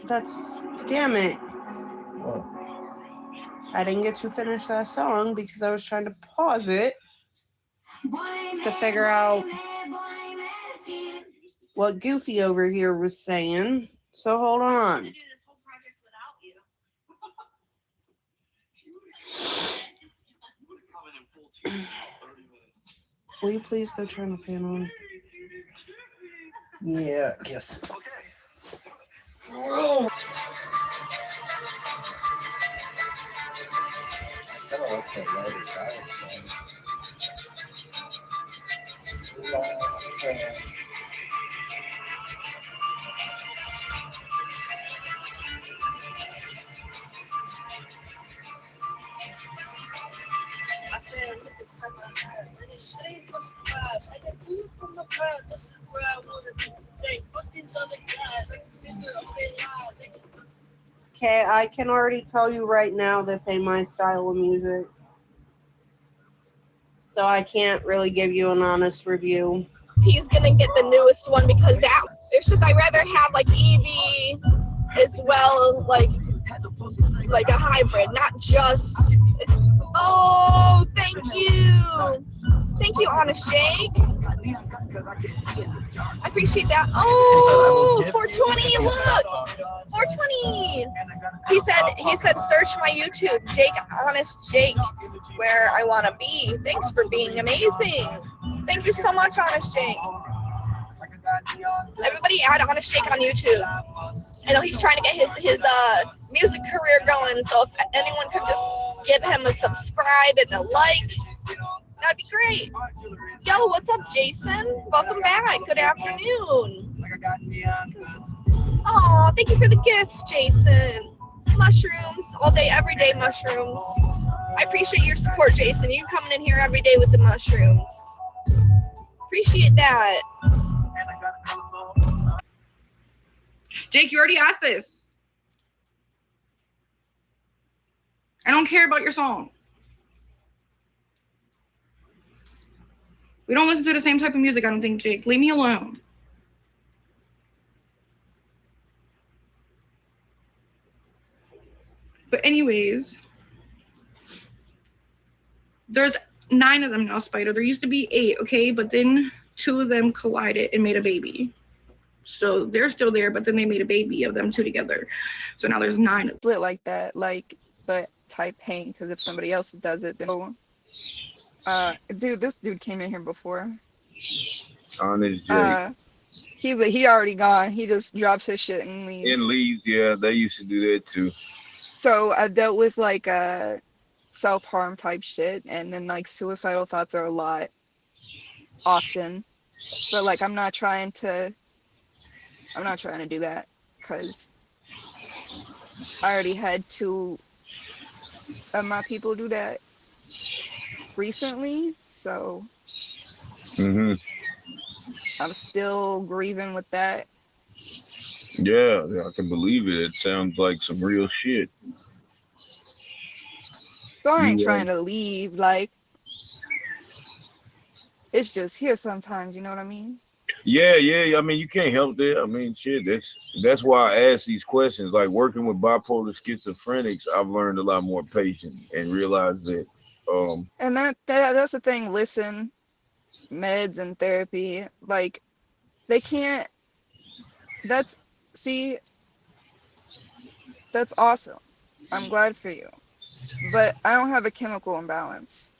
That's, damn it. What? I didn't get to finish that song because I was trying to pause it to figure out what Goofy over here was saying. So hold on. Will you please go turn the fan on? Yeah, I guess. Okay, I can already tell you right now this ain't my style of music. So I can't really give you an honest review. He's gonna get the newest one because that it's just I'd rather have like EV as well, like a hybrid, not just. Oh, thank you, Honest Jake. I appreciate that. Oh, 420, look, 420. He said search my YouTube, Jake, Honest Jake, where I want to be. Thanks for being amazing. Thank you so much, Honest Jake. Everybody add Honest Jake on YouTube. I know he's trying to get his music career going, so if anyone could just give him a subscribe and a like, that'd be great. Yo, what's up, Jason? Welcome back. Good afternoon. Oh, thank you for the gifts, Jason. Mushrooms, all day, every day mushrooms. I appreciate your support, Jason. You coming in here every day with the mushrooms. Appreciate that. Jake, you already asked this. I don't care about your song. We don't listen to the same type of music, I don't think, Jake. Leave me alone. But anyways, there's 9 of them now, Spider. There used to be 8, okay? But then 2 of them collided and made a baby. So they're still there, but then they made a baby of them 2 together. So now there's 9 of them. Split like that, like, but type hang, because if somebody else does it, then dude, this dude came in here before. Honest Jake. He already gone. He just drops his shit and leaves. Yeah, they used to do that too. So I dealt with like self-harm type shit, and then like suicidal thoughts are a lot often. But like I'm not trying to do that because I already had 2 of my people do that recently, so I'm still grieving with that. Yeah, I can believe it. It sounds like some real shit. So I ain't trying to leave, like, it's just here sometimes, you know what I mean? Yeah. I mean, you can't help that. I mean, shit. That's why I ask these questions. Like working with bipolar schizophrenics, I've learned a lot more patience and realized that. And that's the thing. Listen, meds and therapy, like, they can't. That's awesome. I'm glad for you, but I don't have a chemical imbalance.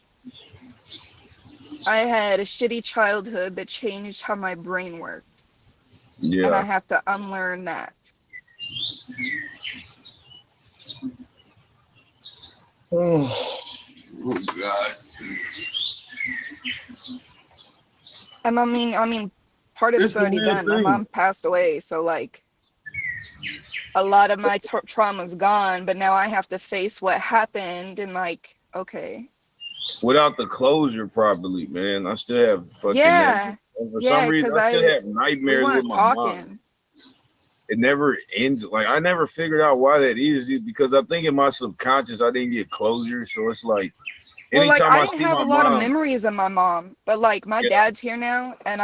I had a shitty childhood that changed how my brain worked. Yeah. And I have to unlearn that. Oh God. And I mean, part of it's already done. My mom passed away, so like a lot of my trauma's gone, but now I have to face what happened and like, okay. Without the closure properly, man, I still have fucking yeah. For some reason, I still have nightmares with my mom. it never ends. Like I never figured out why that is because I think in my subconscious I didn't get closure. So it's like Well, like anytime I I didn't see have a my lot of mom, memories of my mom, but like my yeah, dad's here now, and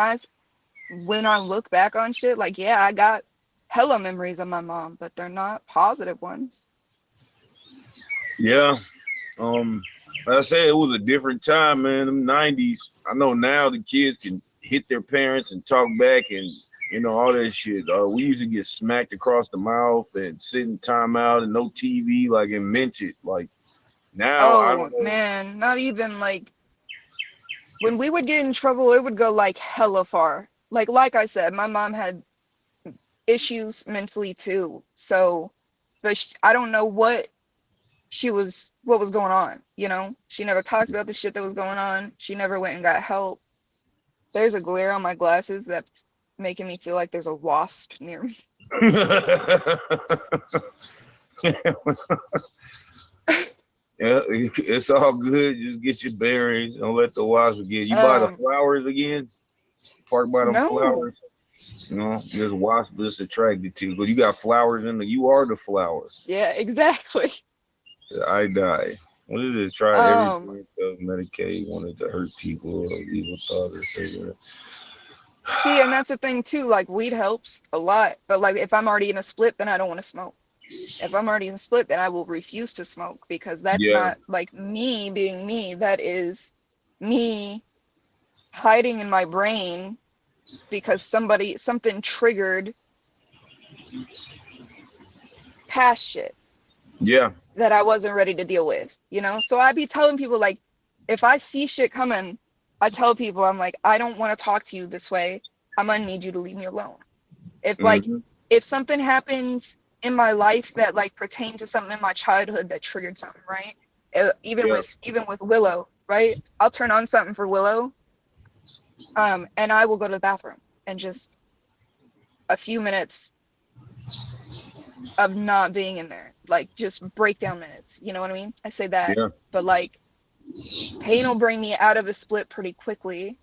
when I look back on shit, like yeah, I got hella memories of my mom, but they're not positive ones. yeah. Like I said, it was a different time, man. Them '90s. I know now the kids can hit their parents and talk back and all that shit. We used to get smacked across the mouth and sit in timeout and no TV, like and meant it. Like now, I Oh don't know. man, not even like when we would get in trouble, it would go like hella far. Like I said, my mom had issues mentally too. So, but I don't know what was going on, you know? She never talked about the shit that was going on. She never went and got help. There's a glare on my glasses that's making me feel like there's a wasp near me. Yeah, it's all good. Just get your bearings. Don't let the wasp get you. Buy the Um, flowers again. Park by them no. flowers. There's wasp just attracted to you. But you got flowers in the. You are the flower. Yeah, exactly. I die. What is it? Tried Um, everything of Medicaid. Wanted to hurt people. Or evil thought or cigarette. See, and that's the thing too, like weed helps a lot, but like if I'm already in a split, then I don't want to smoke. If I'm already in a split, then I will refuse to smoke because that's Yeah. not like me being me. That is me hiding in my brain because something triggered past shit Yeah. that I wasn't ready to deal with, you know? So I be telling people like if I see shit coming, I tell people I'm like, I don't want to talk to you this way. I'm gonna need you to leave me alone. If like Hmm. if something happens in my life that like pertained to something in my childhood that triggered something, right? Even Yeah. with Willow, right? I'll turn on something for Willow, and I will go to the bathroom and just a few minutes of not being in there, like just breakdown minutes. You know what I mean? I say that, Yeah. but like pain will bring me out of a split pretty quickly.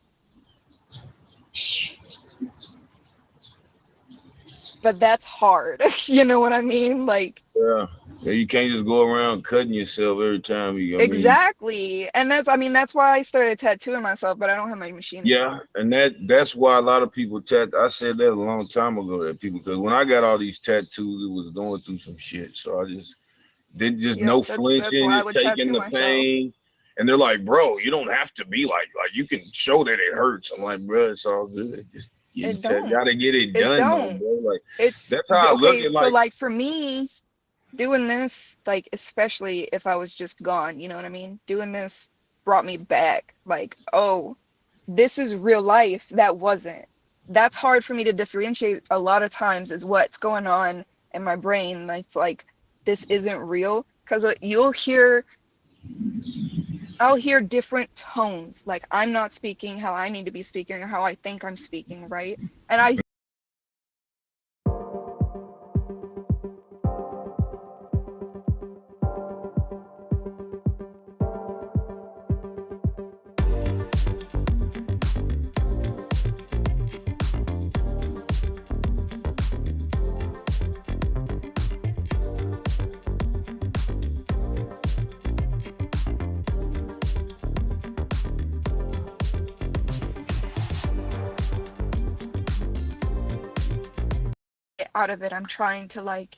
But that's hard. You know what I mean? Like Yeah. Yeah. You can't just go around cutting yourself every time you. I mean. exactly. And that's why I started tattooing myself, but I don't have my machine Yeah, anymore. and that's why a lot of people I said that a long time ago that people because when I got all these tattoos, it was going through some shit. So I just did just Yep, no that's flinching, why I just would taking tattoo the myself. pain. And they're like, bro, you don't have to be like you can show that it hurts. I'm like, bro, it's all good. Just It don't. gotta get it It done though, don't. bro. Like It's that's how I look okay, at so like, like for me, doing this, like especially if I was just gone, you know what I mean? Doing this brought me back. Like, oh, this is real life. That wasn't. That's hard for me to differentiate a lot of times is what's going on in my brain. That's like, this isn't real. Because I'll hear different tones. Like I'm not speaking how I need to be speaking or how I think I'm speaking, right? And I get out of it. I'm trying to like,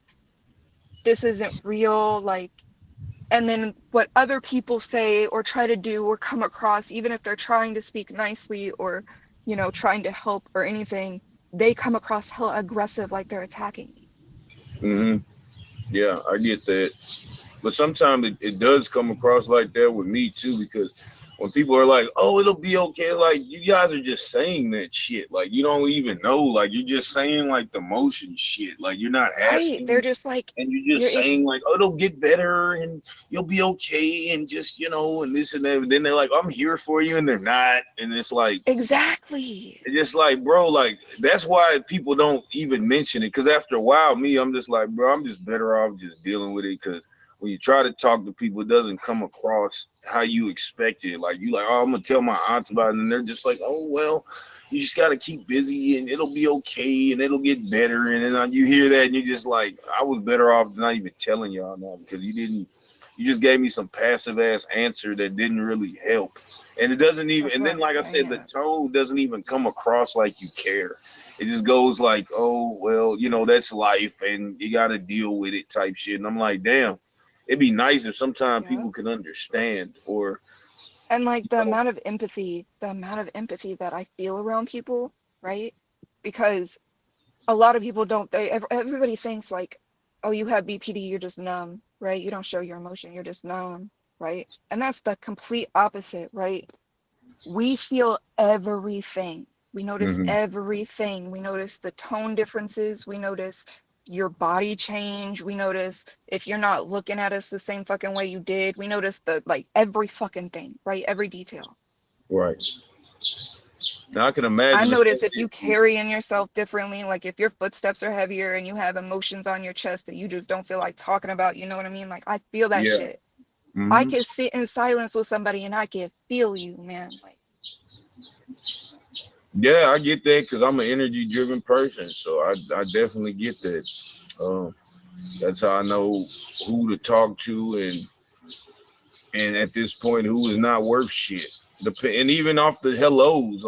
this isn't real. Like, and then what other people say or try to do or come across, even if they're trying to speak nicely or, trying to help or anything, they come across hella aggressive, like they're attacking me. hmm yeah, I get that. But sometimes it does come across like that with me too, because when people are like, "Oh, it'll be okay," like you guys are just saying that shit. Like you don't even know. Like you're just saying like the motion shit. Like you're not Right. They're asking, just like, and you're you're just saying like, "Oh, it'll get better, and you'll be okay," and just and this and that. And then they're like, "I'm here for you," and they're not. And it's like exactly. it's just like, bro, like that's why people don't even mention it. Cause after a while, I'm just like, bro, I'm just better off just dealing with it. Cause when you try to talk to people, it doesn't come across how you expect it. Like you like, oh, I'm gonna tell my aunts about it, and they're just like, oh well, you just gotta keep busy, and it'll be okay, and it'll get better. And then you hear that, and you're just like, I was better off not even telling y'all now because you just gave me some passive ass answer that didn't really help. And it doesn't even. That's And what then, I'm like I said, the saying. tone doesn't even come across like you care. It just goes like, oh well, that's life, and you got to deal with it, type shit. And I'm like, damn, it'd be nice if sometimes Yeah. people could understand, or And like you know, the amount of empathy that I feel around people, right? Because a lot of people don't, everybody thinks like, oh, you have BPD, you're just numb, right? You don't show your emotion, you're just numb, right? And that's the complete opposite, right? We feel everything. We notice mhm, everything. We notice the tone differences. We notice your body change. We notice if you're not looking at us the same fucking way you did. We notice the like every fucking thing, right? Every detail. right. Now I can I imagine, notice if especially you carrying yourself differently, like if your footsteps are heavier and you have emotions on your chest that you just don't feel like talking about, you know what I mean? Like I feel that yeah. shit. I Hmm. can sit in silence with somebody and I can feel you, man. Like, Yeah, I get that because I'm an energy driven person, so I definitely get that. Um, that's how I know who to talk to, and at this point, who is not worth shit. And even off the hellos,